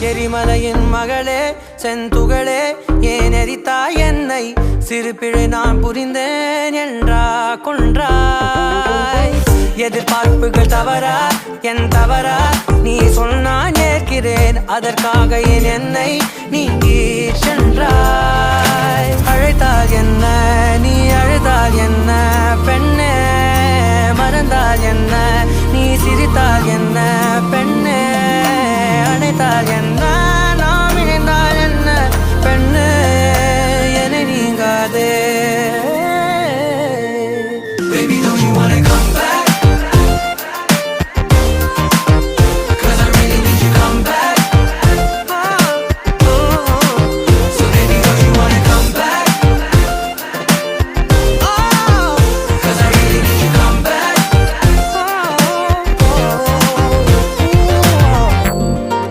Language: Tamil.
எரிமலையின் மகளே செந்துகளே ஏன் எரித்தாய் என்னை சிறு பிழை நான் புரிந்தேன் என்றா கொன்றாய் எதிர்பார்ப்புகள் தவறா என் தவறா நீ சொன்னான் ஏற்கிறேன் அதற்காக என் என்னை நீங்கி சென்றாய் அழைத்தால் என்ன நீ அழுதால் என்ன பெண்ணே மறந்தால் என்ன நீ சிரித்தால் என்ன பெண்ணே அழைத்தால் என்ன